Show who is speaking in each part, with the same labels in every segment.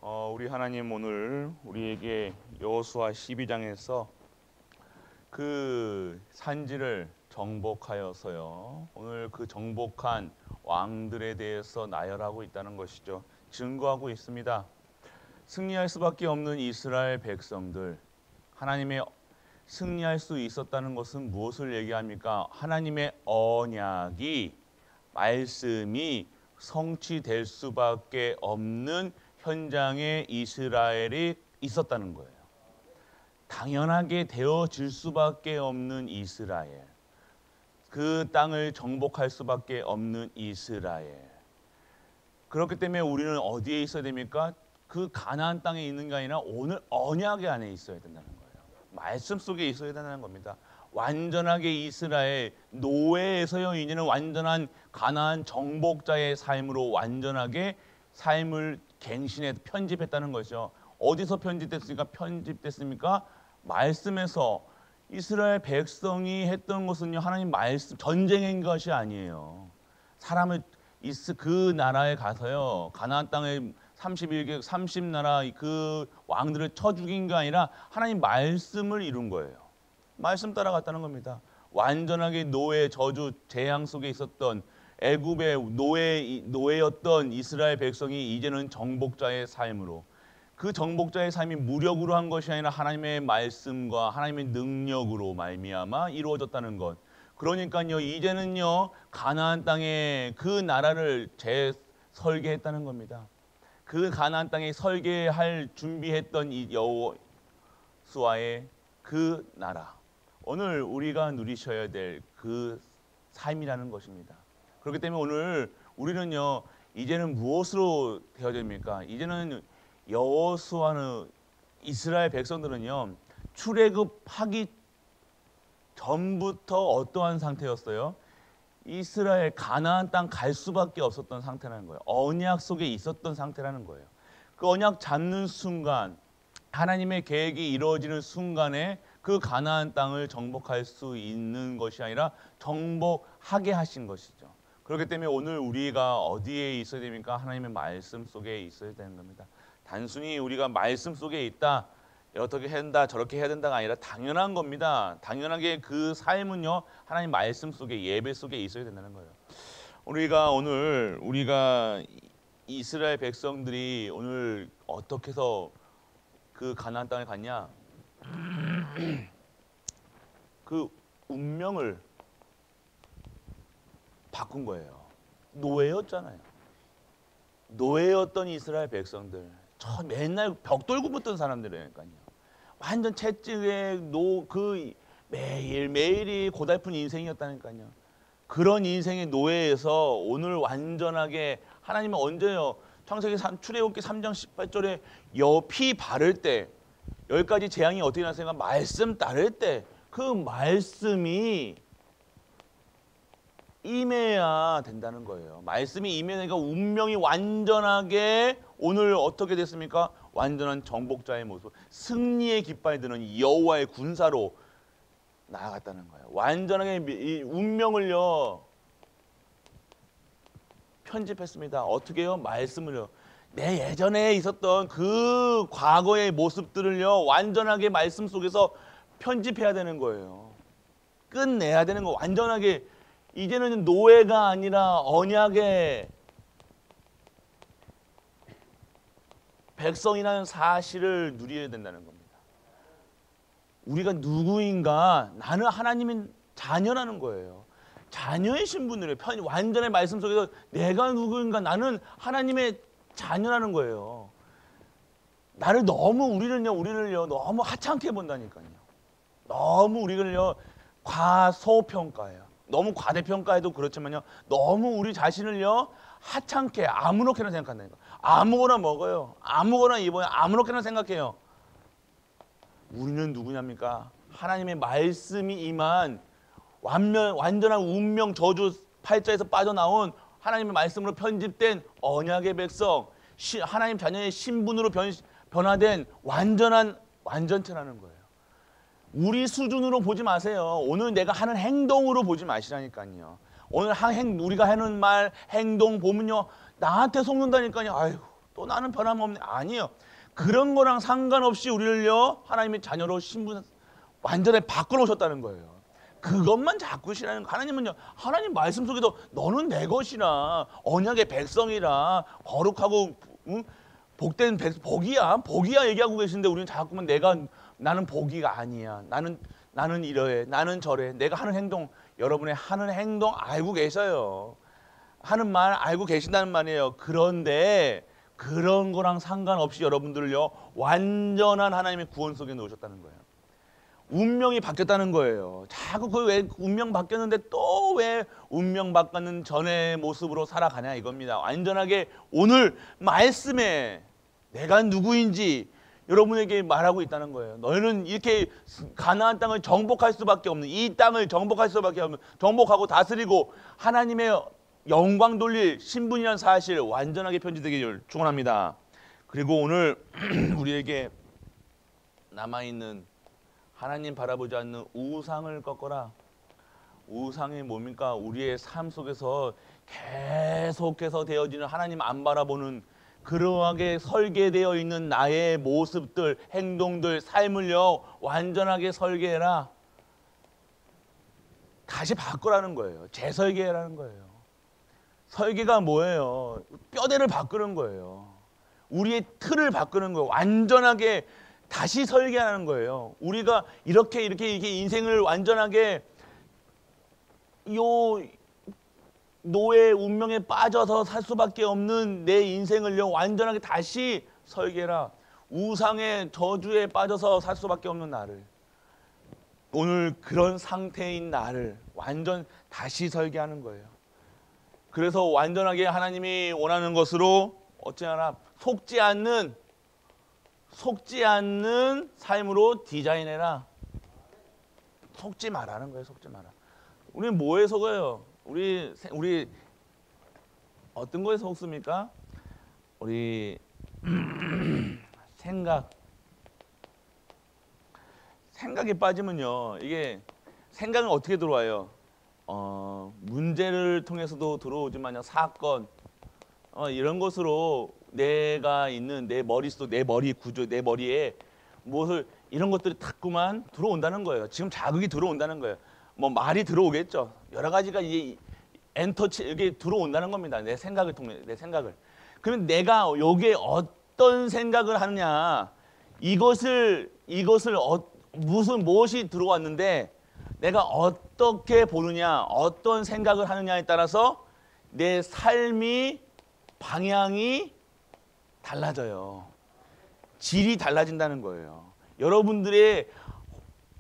Speaker 1: 우리 하나님 오늘 우리에게 여호수아 12장에서 그 산지를 정복하여서요. 오늘 그 정복한 왕들에 대해서 나열하고 있다는 것이죠. 증거하고 있습니다. 승리할 수밖에 없는 이스라엘 백성들, 하나님의 승리할 수 있었다는 것은 무엇을 얘기합니까? 하나님의 언약이, 말씀이 성취될 수밖에 없는 현장에 이스라엘이 있었다는 거예요. 당연하게 되어질 수밖에 없는 이스라엘, 그 땅을 정복할 수밖에 없는 이스라엘. 그렇기 때문에 우리는 어디에 있어야 됩니까? 그 가나안 땅에 있는 게 아니라 오늘 언약 안에 있어야 된다는 거예요. 말씀 속에 있어야 된다는 겁니다. 완전하게 이스라엘 노예에서요, 이제는 완전한 가나안 정복자의 삶으로 완전하게 삶을 갱신해 편집했다는 것이죠. 어디서 편집됐습니까? 말씀에서. 이스라엘 백성이 했던 것은요, 하나님 말씀, 전쟁인 것이 아니에요. 사람을 그 나라에 가서요, 가나안 땅에 30나라 그 왕들을 쳐 죽인 게 아니라 하나님 말씀을 이룬 거예요. 말씀 따라갔다는 겁니다. 완전하게 노예, 저주, 재앙 속에 있었던 애굽의 노예였던 이스라엘 백성이 이제는 정복자의 삶으로, 그 정복자의 삶이 무력으로 한 것이 아니라 하나님의 말씀과 하나님의 능력으로 말미암아 이루어졌다는 것. 그러니까요, 이제는요, 가나안 땅에 그 나라를 재설계했다는 겁니다. 그 가나안 땅에 설계할 준비했던 이 여호수아의 그 나라, 오늘 우리가 누리셔야 될 그 삶이라는 것입니다. 그렇기 때문에 오늘 우리는요, 이제는 무엇으로 되어야 됩니까? 이제는 여호수아는, 이스라엘 백성들은요, 출애굽하기 전부터 어떠한 상태였어요? 이스라엘 가나안 땅 갈 수밖에 없었던 상태라는 거예요. 언약 속에 있었던 상태라는 거예요. 그 언약 잡는 순간, 하나님의 계획이 이루어지는 순간에 그 가나안 땅을 정복할 수 있는 것이 아니라 정복하게 하신 것이죠. 그렇기 때문에 오늘 우리가 어디에 있어야 됩니까? 하나님의 말씀 속에 있어야 되는 겁니다. 단순히 우리가 말씀 속에 있다, 어떻게 해야 된다, 저렇게 해야 된다가 아니라 당연한 겁니다. 당연하게 그 삶은요, 하나님 말씀 속에, 예배 속에 있어야 된다는 거예요. 우리가 이스라엘 백성들이 오늘 어떻게 해서 그 가나안 땅에 갔냐? 그 운명을 바꾼 거예요. 노예였잖아요. 노예였던 이스라엘 백성들, 맨날 벽 돌고 붙던 사람들이니까요. 완전 채찍에 그 매일매일이 고달픈 인생이었다니까요. 그런 인생의 노예에서 오늘 완전하게 하나님은 언제요? 창세기 출애굽기 3장 18절에 피 바를 때, 10가지 재앙이 어떻게 나서니까 말씀 따를 때 그 말씀이 임해야 된다는 거예요. 말씀이 임해니까 운명이 완전하게 오늘 어떻게 됐습니까? 완전한 정복자의 모습, 승리의 깃발 드는 여호와의 군사로 나아갔다는 거예요. 완전하게 이 운명을요 편집했습니다. 어떻게요? 말씀을요. 내 예전에 있었던 그 과거의 모습들을요 완전하게 말씀 속에서 편집해야 되는 거예요. 끝내야 되는 거. 완전하게 이제는 노예가 아니라 언약의 백성이라는 사실을 누려야 된다는 겁니다. 우리가 누구인가? 나는 하나님의 자녀라는 거예요. 자녀의 신분으로 완전의 말씀 속에서 내가 누구인가? 나는 하나님의 자녀라는 거예요. 우리를요 너무 하찮게 본다니까요. 너무 우리를요 과소평가해요. 너무 과대평가해도 그렇지만요, 너무 우리 자신을요 하찮게 아무렇게나 생각한다니까. 아무거나 먹어요, 아무거나 입어요, 아무렇게나 생각해요. 우리는 누구냐입니까? 하나님의 말씀이 임한 완전한 운명 저주 팔자에서 빠져나온 하나님의 말씀으로 편집된 언약의 백성, 하나님 자녀의 신분으로 변화된 완전한 완전체라는 거예요. 우리 수준으로 보지 마세요. 오늘 내가 하는 행동으로 보지 마시라니까요. 오늘 우리가 하는 말, 행동 보면요 나한테 속는다니까요. 아이고, 또 나는 변함없네. 아니에요. 그런 거랑 상관없이 우리를요 하나님의 자녀로 신분 완전히 바꿔놓으셨다는 거예요. 그것만 자꾸 신하는 거. 하나님은요 하나님 말씀 속에도 너는 내 것이라 언약의 백성이라 거룩하고 복된 복이야 얘기하고 계신데 우리는 자꾸만 나는 복이가 아니야. 나는 이러해. 나는 저래. 내가 하는 행동 여러분의 하는 행동 알고 계셔요. 하는 말 알고 계신다는 말이에요. 그런데 그런 거랑 상관없이 여러분들을요 완전한 하나님의 구원 속에 넣으셨다는 거예요. 운명이 바뀌었다는 거예요. 자꾸 그 왜 운명 바뀌었는데 또 왜 운명 바뀌는 전의 모습으로 살아가냐 이겁니다. 완전하게 오늘 말씀에 내가 누구인지 여러분에게 말하고 있다는 거예요. 너희는 이렇게 가나안 땅을 정복할 수밖에 없는 이 땅을 정복할 수밖에 없는 정복하고 다스리고 하나님의 영광 돌릴 신분이라는 사실 완전하게 편지되기를 축원합니다. 그리고 오늘 우리에게 남아있는 하나님 바라보지 않는 우상을 꺾어라. 우상이 뭡니까? 우리의 삶 속에서 계속해서 되어지는 하나님 안 바라보는 그러하게 설계되어 있는 나의 모습들, 행동들, 삶을요 완전하게 설계해라. 다시 바꾸라는 거예요. 재설계라는 거예요. 설계가 뭐예요? 뼈대를 바꾸는 거예요. 우리의 틀을 바꾸는 거예요. 완전하게 다시 설계하는 거예요. 우리가 이렇게 인생을 완전하게 노예 운명에 빠져서 살 수밖에 없는 내 인생을요 완전하게 다시 설계라. 우상의 저주에 빠져서 살 수밖에 없는 나를, 오늘 그런 상태인 나를 완전 다시 설계하는 거예요. 그래서 완전하게 하나님이 원하는 것으로 어찌하나 속지 않는 삶으로 디자인해라. 속지 말라는 거예요. 속지 마라. 우리는 뭐에 속아요? 우리 어떤 거에 속습니까? 우리 생각에 빠지면요. 이게 생각은 어떻게 들어와요? 문제를 통해서도 들어오지만 사건 이런 것으로 내가 있는 내 머릿속, 내 머리 구조, 내 머리에 무엇을 이런 것들이 자꾸만 들어온다는 거예요. 지금 자극이 들어온다는 거예요. 뭐 말이 들어오겠죠. 여러 가지가 이게 엔터치 이게 들어온다는 겁니다. 내 생각을 통해 내 생각을. 그러면 내가 여기에 어떤 생각을 하느냐, 이것을 무엇이 들어왔는데 내가 어떻게 보느냐, 어떤 생각을 하느냐에 따라서 내 삶이 방향이 달라져요. 질이 달라진다는 거예요. 여러분들의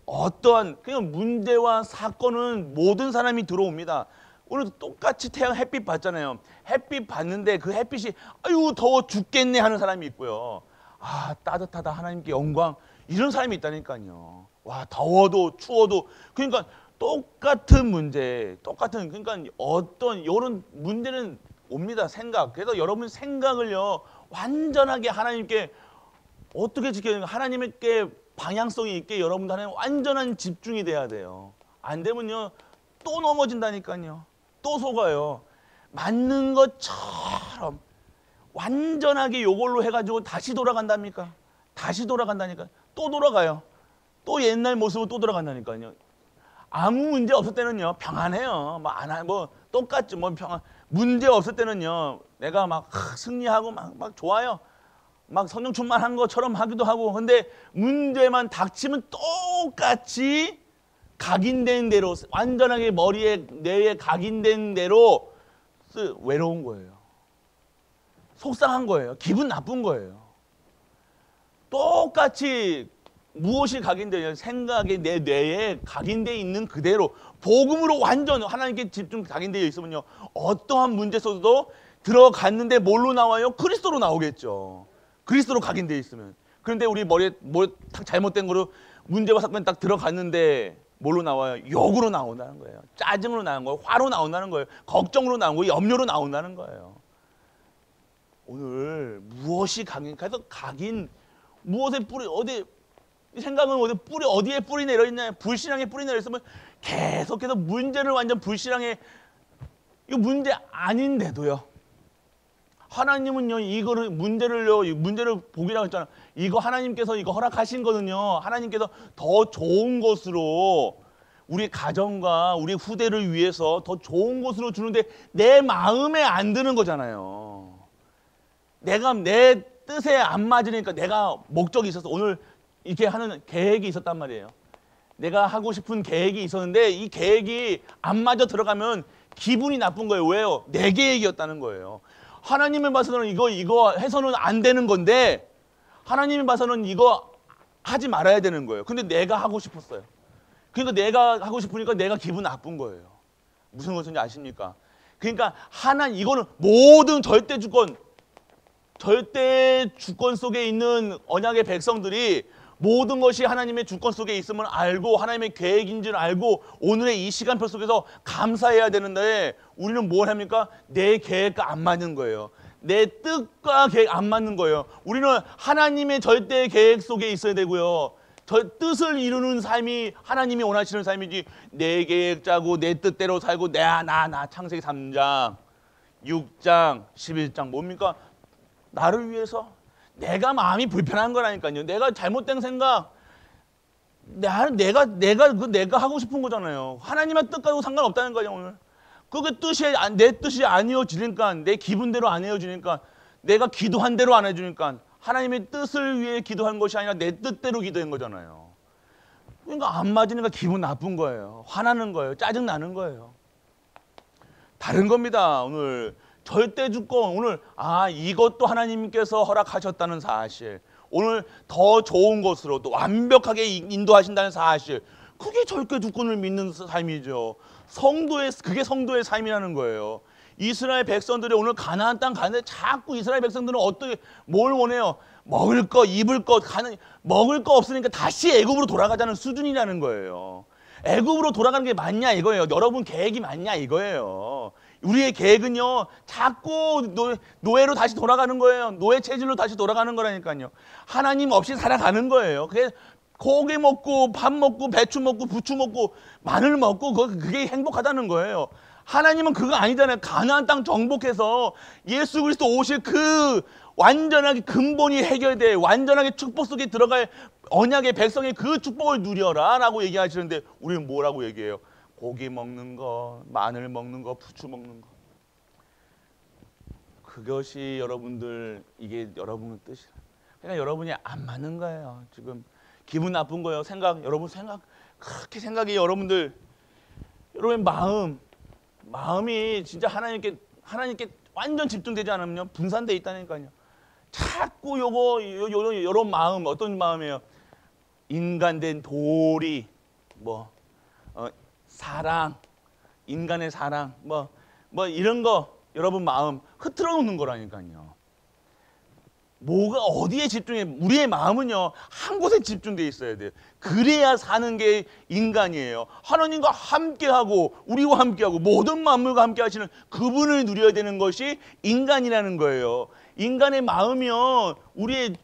Speaker 1: 어떠한 그냥 문제와 사건은 모든 사람이 들어옵니다. 오늘도 똑같이 태양 햇빛 봤잖아요. 햇빛 봤는데 그 햇빛이 아유 더워 죽겠네 하는 사람이 있고요. 아 따뜻하다 하나님께 영광 이런 사람이 있다니까요. 와 더워도 추워도 그러니까 똑같은 문제, 그러니까 어떤 이런 문제는 옵니다. 생각. 그래서 여러분 생각을요 완전하게 하나님께 어떻게 지켜야 되는가, 하나님께 방향성이 있게 여러분들 하나님 완전한 집중이 돼야 돼요. 안 되면요 또 넘어진다니까요. 또 속아요. 맞는 것처럼 완전하게 요걸로 해가지고 다시 돌아간답니까? 다시 돌아간다니까. 또 돌아가요. 또 옛날 모습으로 또 돌아간다니까요. 아무 문제 없을 때는요 평안해요. 뭐 똑같죠. 뭐 평안. 문제 없을 때는요 내가 막 승리하고 막 좋아요. 막 성령 충만한 것처럼 하기도 하고. 근데 문제만 닥치면 똑같이 각인된 대로 완전하게 머리에 뇌에 각인된 대로 외로운 거예요. 속상한 거예요. 기분 나쁜 거예요. 똑같이 무엇이 각인되냐, 생각이 내 뇌에 각인되어 있는 그대로 복음으로 완전 하나님께 집중 각인되어 있으면요 어떠한 문제 속에도 들어갔는데 뭘로 나와요? 그리스도로 나오겠죠. 그리스도로 각인되어 있으면. 그런데 우리 머리에 뭐 잘못된 거로 문제와 사건이 딱 들어갔는데 뭘로 나와요? 욕으로 나온다는 거예요. 짜증으로 나오는 거예요. 화로 나온다는 거예요. 걱정으로 나오는 거예요. 염려로 나온다는 거예요. 오늘 무엇이 그래서 각인 무엇의 뿌리 어디 생각은 어디에 뿌리 내려 있냐? 불신앙에 뿌리 내려 있으면 계속해서 문제를 완전 불신앙에 이거 문제 아닌데도요. 하나님은요, 이거를 문제를 보기라고 했잖아. 이거 하나님께서 이거 허락하신 거는요, 하나님께서 더 좋은 것으로 우리 가정과 우리 후대를 위해서 더 좋은 것으로 주는데 내 마음에 안 드는 거잖아요. 내가 내 뜻에 안 맞으니까, 내가 목적이 있어서 오늘 이렇게 하는 계획이 있었단 말이에요. 내가 하고 싶은 계획이 있었는데 이 계획이 안 맞아 들어가면 기분이 나쁜 거예요. 왜요? 내 계획이었다는 거예요. 하나님을 봐서는 이거 해서는 안 되는 건데, 하나님을 봐서는 이거 하지 말아야 되는 거예요. 근데 내가 하고 싶었어요. 그러니까 내가 하고 싶으니까 내가 기분 나쁜 거예요. 무슨 것인지 아십니까? 그러니까 이거는 모든 절대 주권 속에 있는 언약의 백성들이 모든 것이 하나님의 주권 속에 있음을 알고 하나님의 계획인 줄 알고 오늘의 이 시간표 속에서 감사해야 되는데, 우리는 뭘 합니까? 내 계획과 안 맞는 거예요. 내 뜻과 계획 안 맞는 거예요. 우리는 하나님의 절대 계획 속에 있어야 되고요. 저 뜻을 이루는 삶이 하나님이 원하시는 삶이지, 내 계획 짜고 내 뜻대로 살고 나 창세기 3장 6장 11장 뭡니까? 나를 위해서 내가 마음이 불편한 거라니까요. 내가 잘못된 생각, 내가 하고 싶은 거잖아요. 하나님의 뜻과도 상관없다는 거예요. 오늘 그게 내 뜻이 안 이어지니까, 내 기분대로 안 이어지니까, 내가 기도한 대로 안 해주니까, 하나님의 뜻을 위해 기도한 것이 아니라 내 뜻대로 기도한 거잖아요. 그러니까 안 맞으니까 기분 나쁜 거예요. 화나는 거예요. 짜증 나는 거예요. 다른 겁니다. 오늘 절대 주권, 오늘 이것도 하나님께서 허락하셨다는 사실, 오늘 더 좋은 것으로 또 완벽하게 인도하신다는 사실, 그게 절대 주권을 믿는 삶이죠. 그게 성도의 삶이라는 거예요. 이스라엘 백성들이 오늘 가나안 땅 가는데 자꾸 이스라엘 백성들은 뭘 원해요? 먹을 거, 입을 거, 먹을 거 없으니까 다시 애굽으로 돌아가자는 수준이라는 거예요. 애굽으로 돌아가는 게 맞냐 이거예요. 여러분 계획이 맞냐 이거예요. 우리의 계획은요, 자꾸 노예로 다시 돌아가는 거예요. 노예 체질로 다시 돌아가는 거라니까요. 하나님 없이 살아가는 거예요. 고기 먹고 밥 먹고 배추 먹고 부추 먹고 마늘 먹고 그게 행복하다는 거예요. 하나님은 그거 아니잖아요. 가나안 땅 정복해서 예수 그리스도 오실 그 완전하게 근본이 해결돼 완전하게 축복 속에 들어갈 언약의 백성의 그 축복을 누려라 라고 얘기하시는데, 우리는 뭐라고 얘기해요? 고기 먹는 거, 마늘 먹는 거, 부추 먹는 거. 그것이
Speaker 2: 이게 여러분의 뜻이라.
Speaker 1: 그러니까 여러분이 안 맞는 거예요. 지금 기분 나쁜 거예요. 그렇게 생각이 여러분의 마음이 진짜 하나님께 완전 집중되지 않으면 분산돼 있다니까요. 자꾸 요런 마음, 어떤 마음이에요? 인간된 도리, 사랑, 인간의 사랑, 이런 거 여러분 마음 흐트러 놓는 거라니까요. 뭐가 어디에 집중해? 우리의 마음은요, 한 곳에 집중돼 있어야 돼요. 그래야 사는 게 인간이에요. 하나님과 함께하고 우리와 함께하고 모든 만물과 함께 하시는 그분을 누려야 되는 것이 인간이라는 거예요. 인간의 마음이요, 우리의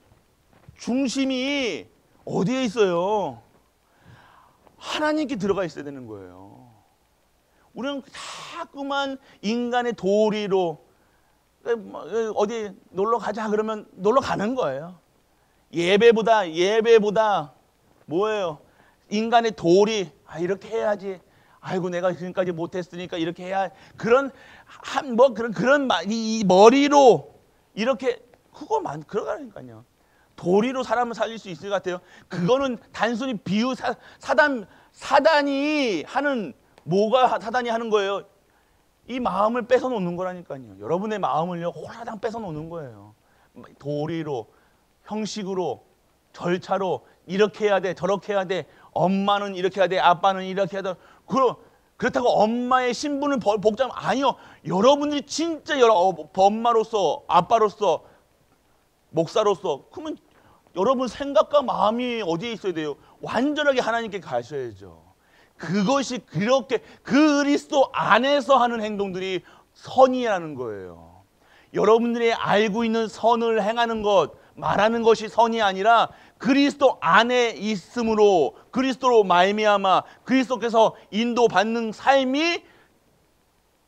Speaker 1: 중심이 어디에 있어요? 하나님께 들어가 있어야 되는 거예요. 우리는 자꾸만 인간의 도리로 어디 놀러 가자 그러면 놀러 가는 거예요. 예배보다 뭐예요? 인간의 도리, 이렇게 해야지. 아이고 내가 지금까지 못했으니까 이렇게 해야, 이 머리로 이렇게 그거만 그러니까요. 도리로 사람을 살릴 수 있을 것 같아요. 그거는 단순히 사단이 하는 거예요? 이 마음을 뺏어 놓는 거라니까요. 여러분의 마음을요, 홀라당 뺏어 놓는 거예요. 도리로, 형식으로, 절차로 이렇게 해야 돼, 저렇게 해야 돼. 엄마는 이렇게 해야 돼, 아빠는 이렇게 해야 돼. 그렇다고 엄마의 신분을 복잡하면 아니요. 여러분들이 진짜 엄마로서, 아빠로서, 목사로서, 그러면 여러분 생각과 마음이 어디에 있어야 돼요? 완전하게 하나님께 가셔야죠. 그것이 그렇게 그리스도 안에서 하는 행동들이 선이라는 거예요. 여러분들이 알고 있는 선을 행하는 것, 말하는 것이 선이 아니라 그리스도 안에 있음으로, 그리스도로 말미암아 그리스도께서 인도받는 삶이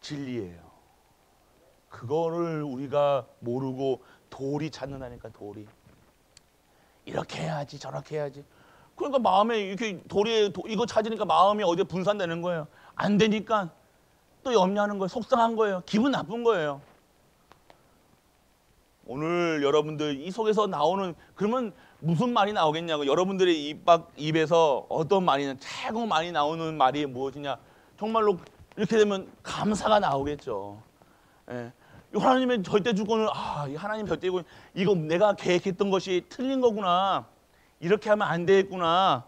Speaker 1: 진리예요. 그거를 우리가 모르고 도리 찾는다니까. 도리. 이렇게 해야지 저렇게 해야지. 그러니까 마음에 이렇게 이거 찾으니까 마음이 어디에 분산되는 거예요. 안 되니까 또 염려하는 거예요. 속상한 거예요. 기분 나쁜 거예요. 오늘 여러분들 이 속에서 나오는, 그러면 무슨 말이 나오겠냐고. 여러분들의 입에서 어떤 말이, 최고 많이 나오는 말이 무엇이냐. 정말로 이렇게 되면 감사가 나오겠죠. 예. 하나님의 절대 주권을, 이 하나님 절대 주권, 이거 내가 계획했던 것이 틀린 거구나. 이렇게 하면 안 되겠구나.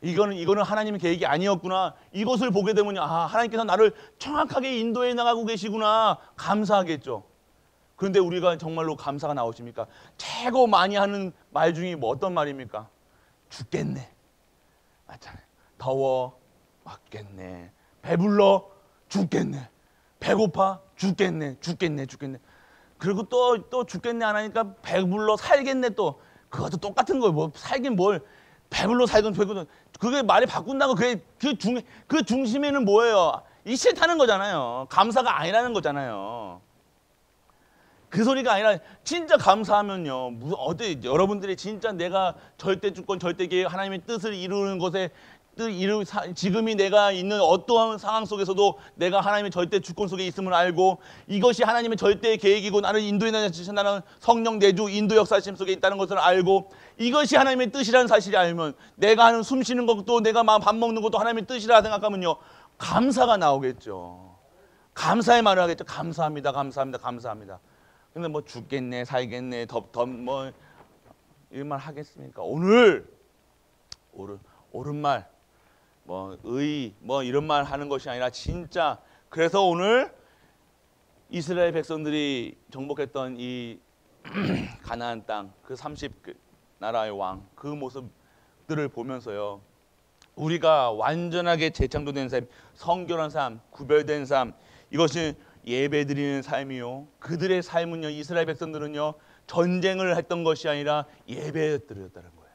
Speaker 1: 이거는 하나님의 계획이 아니었구나. 이것을 보게 되면 하나님께서 나를 정확하게 인도해 나가고 계시구나. 감사하겠죠. 그런데 우리가 정말로 감사가 나오십니까? 최고 많이 하는 말 중에 뭐 어떤 말입니까? 죽겠네. 맞잖아요. 더워. 맞겠네. 배불러. 죽겠네. 배고파. 죽겠네. 그리고 또 죽겠네 안 하니까 배불러 살겠네. 또 그것도 똑같은 거예요. 뭐 살긴 뭘, 배불러 살건 되거든. 그게 말이 바꾼다고. 그 중심에는 뭐예요? 이 싫다는 거잖아요. 감사가 아니라는 거잖아요. 그 소리가 아니라 진짜 감사하면요. 여러분들이 진짜 내가 절대 주권, 절대 계획, 하나님의 뜻을 이루는 것에 지금이 내가 있는 어떠한 상황 속에서도 내가 하나님의 절대 주권 속에 있음을 알고, 이것이 하나님의 절대 계획이고 나를 인도해 주신다는 성령 내주 인도 역사심 속에 있다는 것을 알고, 이것이 하나님의 뜻이라는 사실을 알면, 내가 하는 숨 쉬는 것도, 내가 밥 먹는 것도 하나님의 뜻이라 생각하면요, 감사가 나오겠죠. 감사의 말을 하겠죠. 감사합니다. 근데 뭐 죽겠네, 살겠네, 뭐 이런 말 하겠습니까? 오늘 옳은 말, 뭐 이런 말 하는 것이 아니라 진짜, 그래서 오늘 이스라엘 백성들이 정복했던 이 가나안 땅, 그 30나라의 왕, 그 모습들을 보면서요, 우리가 완전하게 재창조된 삶, 성결한 삶, 구별된 삶, 이것이 예배드리는 삶이요. 그들의 삶은요, 이스라엘 백성들은요, 전쟁을 했던 것이 아니라 예배드렸다는 거예요.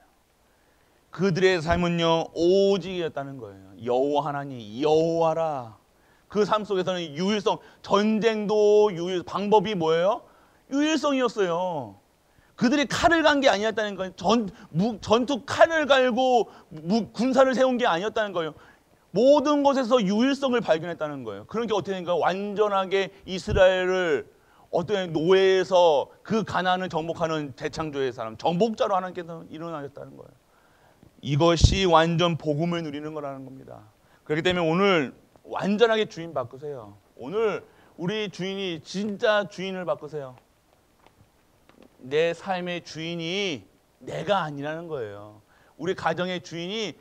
Speaker 1: 그들의 삶은요, 오직이었다는 거예요. 여호와 하나님, 여호와라. 그 삶 속에서는 유일성, 전쟁도 방법이 뭐예요? 유일성이었어요. 그들이 칼을 간 게 아니었다는 거예요. 전투 칼을 갈고 군사를 세운 게 아니었다는 거예요. 모든 것에서 유일성을 발견했다는 거예요. 그러니까 어떻게 된가? 완전하게 이스라엘을 어떤 노예에서 그 가나안을 정복하는 재창조의 사람, 정복자로 하나님께서 일어나셨다는 거예요. 이것이 완전 복음을 누리는 거라는 겁니다. 그렇기 때문에 오늘 완전하게 주인 바꾸세요. 오늘 우리 주인이 진짜 주인을 바꾸세요. 내 삶의 주인이 내가 아니라는 거예요. 우리 가정의 주인이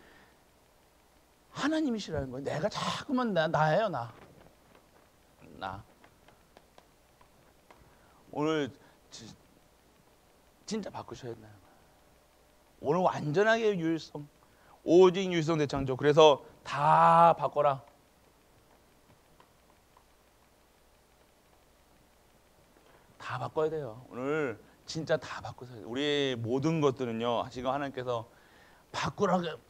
Speaker 1: 하나님이시라는 거예요. 내가 자꾸만 나예요. 나. 오늘 진짜 바꾸셔야 된다는 거예요. 오늘 완전하게 유일성, 오직 유일성 대창조. 그래서 다 바꿔라. 다 바꿔야 돼요. 오늘 진짜 다 바꾸세요. 우리 모든 것들은요, 지금 하나님께서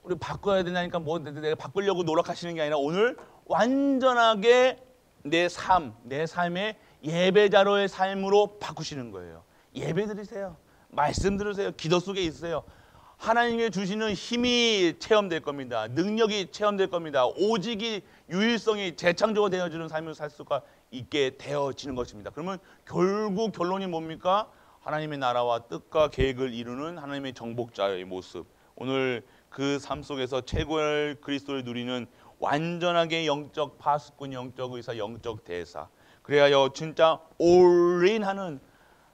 Speaker 1: 우리 바꿔야 된다니까 뭐 내가 바꾸려고 노력하시는 게 아니라, 오늘 완전하게 내 삶의 예배자로의 삶으로 바꾸시는 거예요. 예배 드리세요. 말씀 들으세요. 기도 속에 있으세요. 하나님이 주시는 힘이 체험될 겁니다. 능력이 체험될 겁니다. 오직이, 유일성이 재창조가 되어지는 삶을 살 수가 있게 되어지는 것입니다. 그러면 결국 결론이 뭡니까? 하나님의 나라와 뜻과 계획을 이루는 하나님의 정복자의 모습. 오늘 그 삶 속에서 최고의 그리스도를 누리는 완전하게 영적 파수꾼, 영적 의사, 영적 대사. 그래야 진짜 올인하는,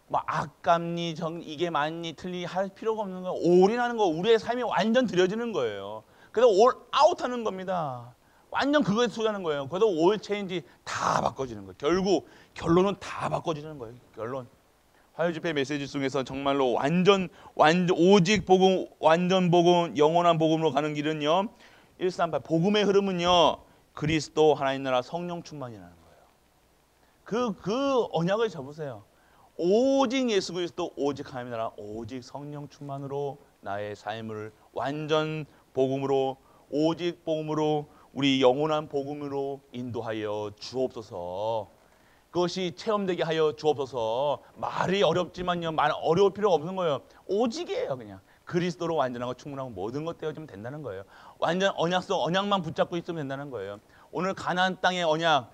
Speaker 1: 뭐 아깝니 이게 맞니 틀리 할 필요가 없는 거예요. 올인하는 거, 우리의 삶이 완전 드려지는 거예요. 그래서 올 아웃하는 겁니다. 완전 그거에 소유하는 거예요. 그래서 올 체인지 다 바꿔지는 거예요. 결국 결론은 다 바꿔지는 거예요. 결론. 화요집회 메시지 중에서 정말로 완전 오직 복음, 완전 복음, 영원한 복음으로 가는 길은요, 138 복음의 흐름은요, 그리스도, 하나님 나라, 성령 충만이라는 거예요. 그 언약을 잡으세요. 오직 예수 그리스도, 오직 하나님 나라, 오직 성령 충만으로 나의 삶을 완전 복음으로, 오직 복음으로, 우리 영원한 복음으로 인도하여 주옵소서. 그것이 체험되게 하여 주옵소서. 말이 어렵지만요, 말 어려울 필요가 없는 거예요. 오직이에요. 그냥 그리스도로 완전하고 충분하고 모든 것 되어지면 된다는 거예요. 완전 언약성, 언약만 붙잡고 있으면 된다는 거예요. 오늘 가나안 땅의 언약,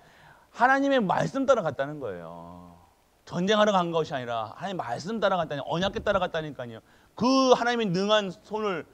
Speaker 1: 하나님의 말씀 따라갔다는 거예요. 전쟁하러 간 것이 아니라 하나님 말씀 따라갔다니, 언약에 따라갔다니까요. 그 하나님의 능한 손을,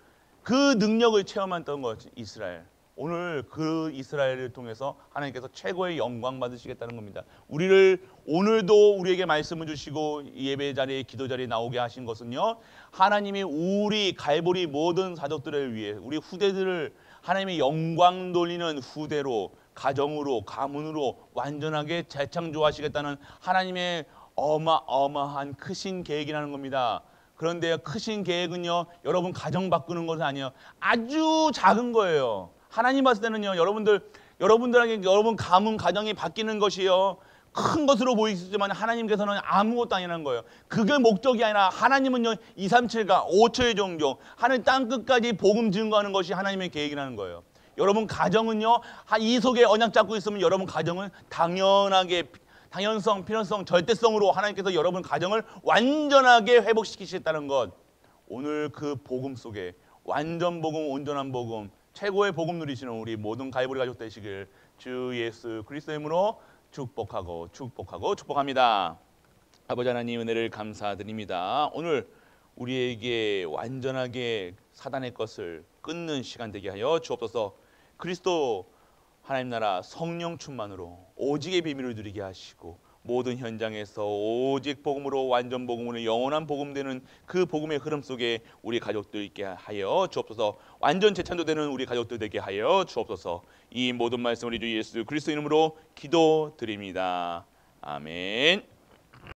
Speaker 1: 그 능력을 체험했던 것, 이스라엘. 오늘 그 이스라엘을 통해서 하나님께서 최고의 영광 받으시겠다는 겁니다. 우리를 오늘도 우리에게 말씀을 주시고 예배 자리에, 기도 자리에 나오게 하신 것은요, 하나님이 우리 갈보리 모든 사적들을 위해, 우리 후대들을 하나님의 영광 돌리는 후대로, 가정으로, 가문으로 완전하게 재창조하시겠다는 하나님의 어마어마한 크신 계획이라는 겁니다. 그런데 크신 계획은요, 여러분 가정 바꾸는 것은 아니에요. 아주 작은 거예요. 하나님 봤을 때는요, 여러분들에게 여러분 가문, 가정이 바뀌는 것이요, 큰 것으로 보이시지만 하나님께서는 아무것도 아니라는 거예요. 그게 목적이 아니라 하나님은요, 237가 5초의 종교, 하늘 땅 끝까지 복음 증거하는 것이 하나님의 계획이라는 거예요. 여러분 가정은요, 이 속에 언약 잡고 있으면 여러분 가정은 당연하게, 당연성, 필연성, 절대성으로 하나님께서 여러분 가정을 완전하게 회복시키시겠다는 것. 오늘 그 복음 속에 완전 복음, 온전한 복음, 최고의 복음 누리시는 우리 모든 갈보리 가족 되시길 주 예수 그리스도의 이름으로 축복하고 축복합니다. 아버지 하나님, 은혜를 감사드립니다. 오늘 우리에게 완전하게 사단의 것을 끊는 시간 되게 하여 주옵소서. 그리스도 하나님 나라 성령 충만으로 오직의 비밀을 누리게 하시고, 모든 현장에서 오직 복음으로, 완전 복음으로 영원한 복음 되는 그 복음의 흐름 속에 우리 가족들 있게 하여 주옵소서. 완전 재창조되는 우리 가족들 되게 하여 주옵소서. 이 모든 말씀 우리 주 예수 그리스도 이름으로 기도드립니다. 아멘.